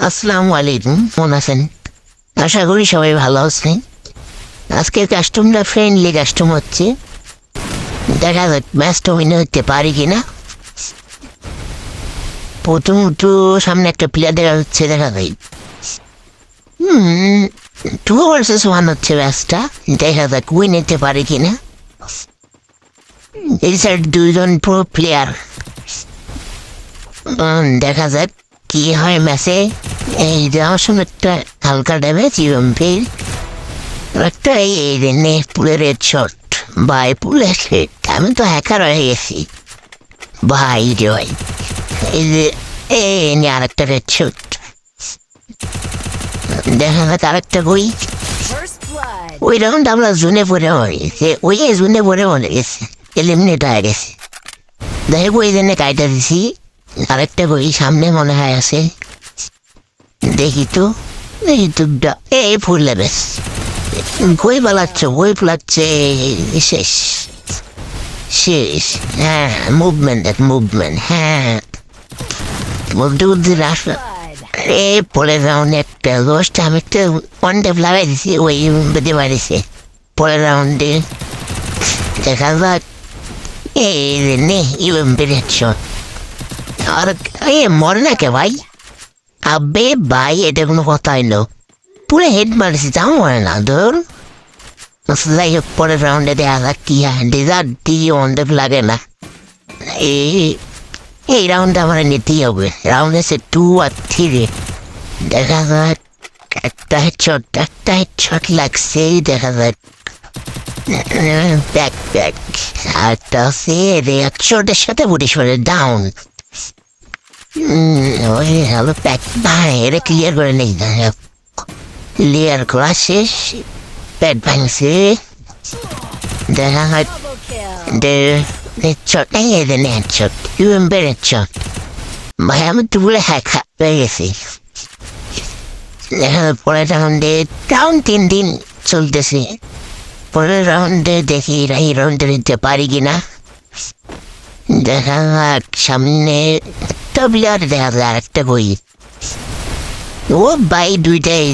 আসসালামু আলাইকুম, কেমন আছেন? আশা করি সবাই ভালো আছেন। আজকের কাস্টমারটা ফ্রেন্ডলি কাস্টমার হচ্ছে, দেখা যাক ম্যাচটা উইন হতে পারি কিনা। প্রথমত সামনে একটা প্লেয়ার দেখা যাচ্ছে, দেখা যায় 2 vs 1 হচ্ছে ম্যাচটা, দেখা যাক উইন হতে পারি কিনা। এই সাইড দুইজন প্রো প্লেয়ার, দেখা যাক কি হয় ম্যাচে। এই যাওয়ার সময় একটা হালকা ড্যামেজ ইউএমপির একটা এই নে পুলের শট ভাই, পুলের হেড। আমি তো হ্যাকার হয়ে গেছি ভাই রে ভাই। এই যে আর একটা রেড শট, দেখা যাক আরেকটা কই। ওই রাউন্ড আমরা জুনে পরে হয়েছে, ওই জুনে পরে মনে গেছে, এলিমিনেট হয়ে গেছে। যাই হোক ওই জন্য কাইটা দিছি। আরেকটা বই সামনে মনে হয় আছে, দেখি তো ইউটিউবটা। ফুল লেবেস বই পালাচ্ছে, বই পালাচ্ছে, শেষ শেষ। হ্যাঁ, মুভমেন্ট হ্যাঁ, বলতে বলতে রাস্তা পরে রাউন্ড একটা লোস্ট। আমি একটা ওয়ানটা লাগাই দিছি, ওই বেঁধে মারিছে পরের রাউন্ডে। দেখা যাক নে ইউএমপির হেডশট। আর মরে না কে ভাই? আবে ভাই, এটা কোনো কথা হইলো? পুরো হেড মারছি, তাও মরে না। ধর যাই হোক, পরের রাউন্ডে দেখা যাক কি হয়। ডিজার্ট দিয়ে অন্ধেপ লাগে না। এই রাউন্ডে আমার নিতেই হবে। রাউন্ড আছে 2 আর 3। দেখা যাক, একটা হেডশট লাগছে। দেখা যাক ব্যাক একটা আছে হেডশটের সাথে বুড়ি ডাউন। ওই হ্যালো প্যাক ভাই, এটা ক্লিয়ার করে নেই না, ক্লিয়ার করা শেষ। প্যাট ভাঙছে, দেখা হয় হেডশট নেই, এদের হেডশট ইউএমপির হেডশট। ভাই আমি তো বলে পেয়ে গেছি। দেখা পরের রাউন্ডে রাউন্ড 3 চলতেছে। পরের রাউন্ডে দেখি এই রাউন্ডে নিতে পারি কিনা। দেখা যাক সামনে একটা প্লেয়ার, দেখা যায় আরেকটা বই। ও ভাই দুইটাই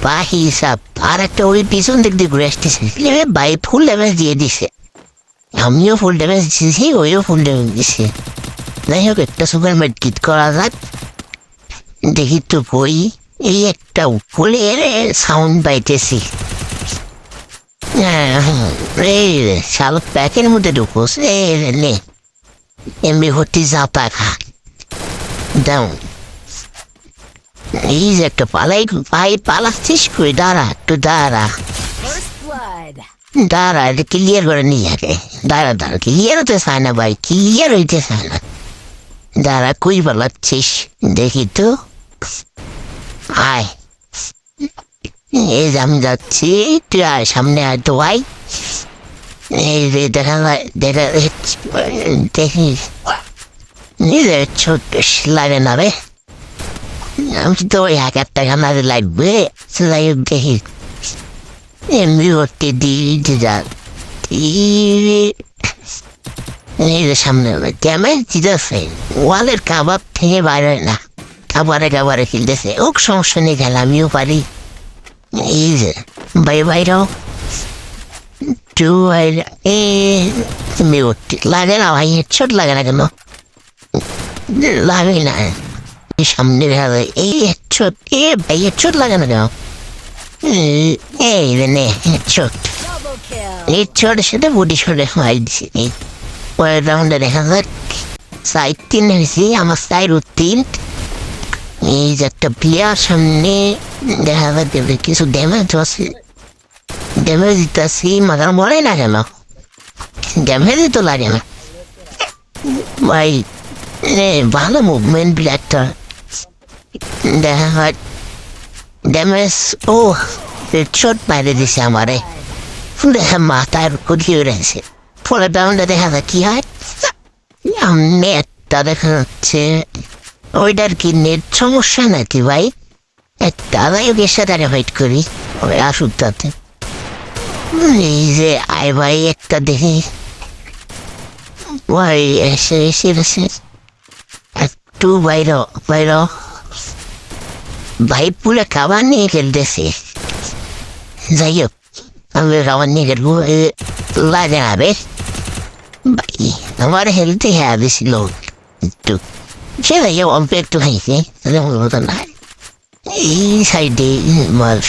বাই হিসাব। আর একটা ওই পিছন দিক দিয়ে ঘুরে আসতেছে ভাই, ফুল ড্যামেজ দিয়ে দিছে। আমিও ফুল ড্যামেজ দিয়েছি, ওইও ফুল ড্যামেজ দিছে। যাই হোক, একটা সুপার মেডকিট করা যাক। দেখি তো বই, এই একটা ফুলের সাউন্ড পাইতেছি। এই শাল প্যাকের মধ্যে ঢুকোস। নে এমনি ভর্তি যা পাখা ডাউন। এই যে একটা পালাই ভাই, পালাচ্ছিস কই? দাঁড়া একটু দাঁড়া, এটা ক্লিয়ার করে নিয়ে আগে। দাঁড়া ক্লিয়ার হতে চায় না ভাই, ক্লিয়ার হইতে চায় না। দাঁড়া কই পালাচ্ছিস দেখি তো। আয়, এই যে আমি যাচ্ছি, তুই আয় সামনে, আয় তো ভাই। এই যে দেখা দেখি নিজের ছোট লাগে না রে। আমি তো ওই 1000 টাকা না লাগবে, দেখি এমনি করতে দিয়ে যাক। এই যে সামনে ক্যামেরা দিতেছে, ওয়ালের কাবাব থেকে বাইরে না, কাবারে খেলতেছে। ওক সমস্যা নেই, খেলা আমিও পারি। এই যে বাইরেও লাগে না ভাই, হেডশট লাগে না কেন? লাগে না সামনে দেখা যায় এই হেডশট। ভাই হেডশট লাগে না কেন? এই নে হেডশটের সাথে বডি শটে মারি দিছি। পরের রাউন্ডে দেখা যাক। সাইড 3 হয়েছি, আমার সাইড 3। এই যে একটা প্লেয়ার সামনে, দেখা যাক কিছু ড্যামেজ আছে। ড্যামেজ দিতেছি, মাথার মরে না কেন? ড্যামেজই তো লাগে না ভাই। ভালো মুভমেন্ট প্লেয়ারটা, দেখা হয় ড্যামেজ। ও হেডশট মারে দিছে আমারে, দেখা মাথার কুড়িয়ে রয়েছে। পরের রাউন্ডে দেখা যাক কি হয়। নেটটা দেখা যাচ্ছে, ওইটার কি নেট সমস্যা নাকি ভাই? একটা এর সাথে ফাইট করি, ওই আসুক তাতে। এই যে আয় ভাই, একটা দেখি ভাই এসে একটু বাইর ভাই পুরো খাবার নিয়ে খেলতেছে। যাই হোক আমি খাবার নিয়ে খেলবো লাগে না বেশ ভাই আমার হেলতে হ্যাঁ বেশি লোক একটু সে যাই হোক অল্প একটু খাইছে হতো না এই সাইডে মার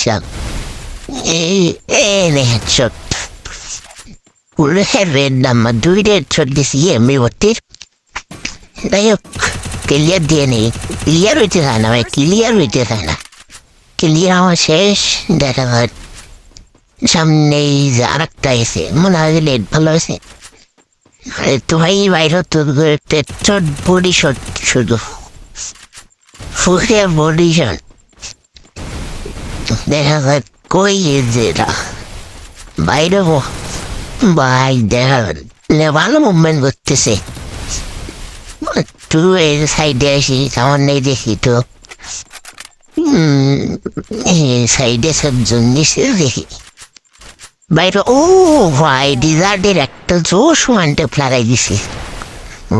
সব এই হেডশট পুরো রেড নাম্বার 2 হেডশট দিছি এমনি ভর্তির। যাই হোক ক্লিয়ার দিয়ে নেই ক্লিয়ার হইতে চায় না ভাই ক্লিয়ার হইতে চায় না ক্লিয়ার আমার শেষ দেখা যায় সামনে আর একটা এসে মনে হয় লেট ভালো হয়েছে তো ভাই বাইরে তোর চট বডি শট শুধু ফুলে বডি শট দেখা যায় কই যেটা বাইরে ভাই দেখা ভালো মুভমেন্ট করতেছে তুই এই সাইডে আসি আমার নেই দেখি তো সাইডে সব জন্ডিসে দেখি বাইরে ও ভাই ডিজার্টের একটা জোশ ওয়ানটে ফ্লারাই দিছে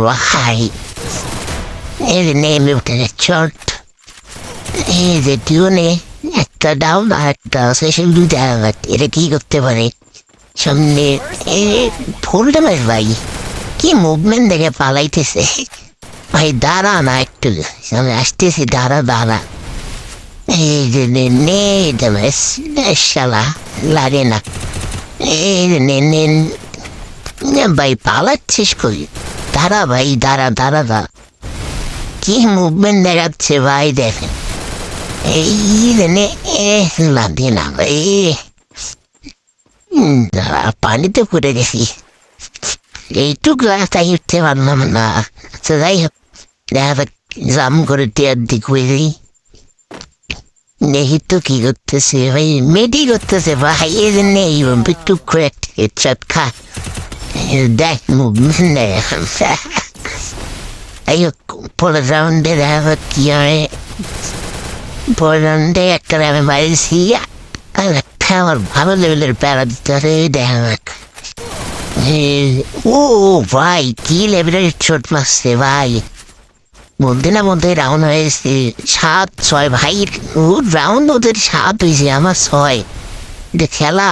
ভাই এই যে নেমে উঠে চট এই যে টিউনে একটা ডাউন আর একটা আছে সে দুইটা এটা কি করতে পারে সামনে ফুল ড্যামেজ ভাই কি মুভমেন্ট দেখে পালাইতেছে ভাই দাঁড়া না একটু আমি আসতেছি দাঁড়া এই যে নে ড্যামেজ শালা লাগে না এই ভাই পালাচ্ছিস কই দাঁড়া ভাই দাঁড়া কি মুভমেন্ট দেখাচ্ছে ভাই দেখেন এই লাগে না ভাই পানিতে পড়ে গেছি এইটুকু রাস্তায় উঠতে পারলাম না তো যাই হোক দেখা যাক জাম করে টেয়ার দিক হয়ে দেখি তো কি করতেছে ভাই মেডি করতেছে ভাই এই জন্য একটু হেডশট খা দেখ মুভমেন্ট দেখ যাই হোক পরের রাউন্ডে দেখা যাক কি হয় পরের রাউন্ডে একটা আমি মারিছি আর একটা আমার ভালো লেভেলের প্যারা দিতে হবে দেখা যাক ও ভাই কি লেভেলের চোট মারছে ভাই মধ্যে রাউন্ড হয়েছে 7-6 ভাই রাউন্ড ওদের 7 হয়েছে আমার 6 এটা খেলা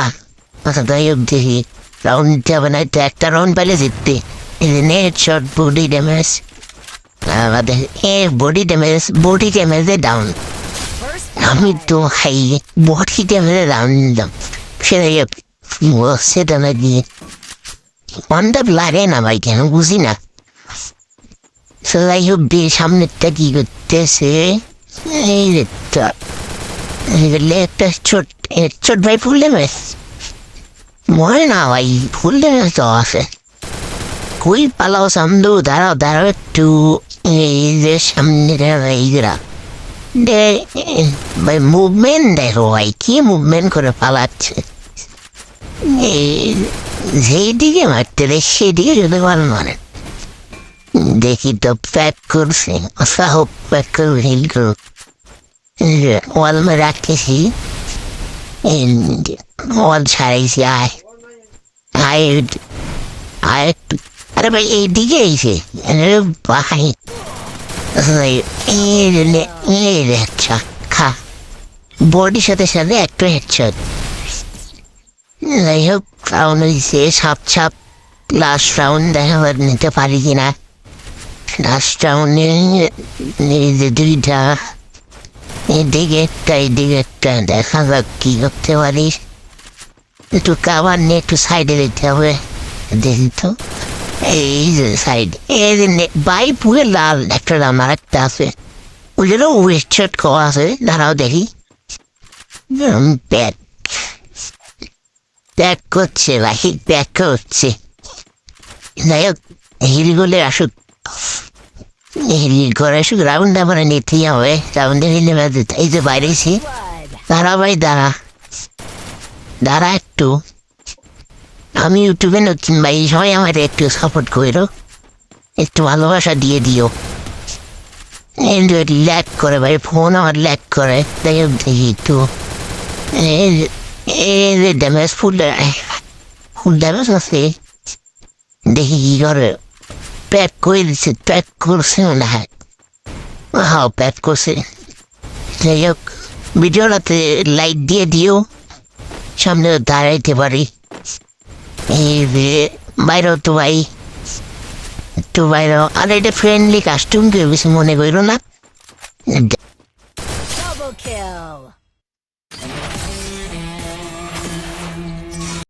আচ্ছা যাই হোক দেখি রাউন্ড যাবে না তো একটা রাউন্ড পেলে জিততে নেট শট বডি ড্যামেজ আমাদের বডি ড্যামেজে ডাউন আমি তো হাই বডি ড্যামেজে ডাউন নিলাম সেটা না দিয়ে অন্ডাপ লাগে না ভাই কেন বুঝি না যাই হোক সামনেরটা কি করতেছে একটা ছোট ভাই ফুল ড্যামেজ মনে না ভাই ফুল ড্যামেজ তো আছে কই পালাও সামনে দাঁড়াও একটু এই যে সামনে এইরা ভাই মুভমেন্ট দেখো ভাই কি মুভমেন্ট করে পালাচ্ছে যেদিকে মারতে রে সেদিকে যদি ভালো মানে দেখি তো প্যাক করছে হোক প্যাক করে হিল করুক ওয়াল মে রাখতেছি ওয়াল ছাড়াইছি আয় আরে ভাই এইদিকে আইছে ভাই হেডশট খা বডির সাথে একটু হেডশট যাই হোক রাউন্ড হয়েছে সাপ লাস্ট রাউন্ড দেখা নিতে পারি কিনা লাস্ট রাউন্ডে দুইটা এদিকে একটা দেখা যাক কি করতে পারিস একটু কাবার নিয়ে একটু সাইডে দিতে হবে দেখি তো এই যে সাইড এই যে বাই পুরো লাল একটা আমার একটা আছে ওদেরও ওয়েস্ট করা আছে দাঁড়াও দেখি ব্যাক করছে ভাই ব্যাক করছে যাই হোক হিলগুলো আসুক হিল করে আসুক রাউন্ড আমার নিতেই হবে রাউন্ডে হিলে এই যে বাইরেছি দাঁড়া ভাই দাঁড়া একটু আমি ইউটিউবে নতুন ভাই সবাই আমার একটু সাপোর্ট করো একটু ভালোবাসা দিয়ে দিও ল্যাক করে ভাই ফোন আমার ল্যাক করে তাই দেখি একটু ড্যামেজ ফুল ড্যামেজ আছে দেখি কি করে প্যাক করে দিচ্ছে, প্যাক করছে না। হ্যাঁ প্যাক করছে। যাই হোক, ভিডিওটাতে লাইক দিয়ে দিও, সামনে দাঁড়াইতে পারি। এই যে বাইরেও তো ভাই, একটু বাইরেও। আর এটা ফ্রেন্ডলি কাস্টম কেউ কিছু মনে করো না। Double kill.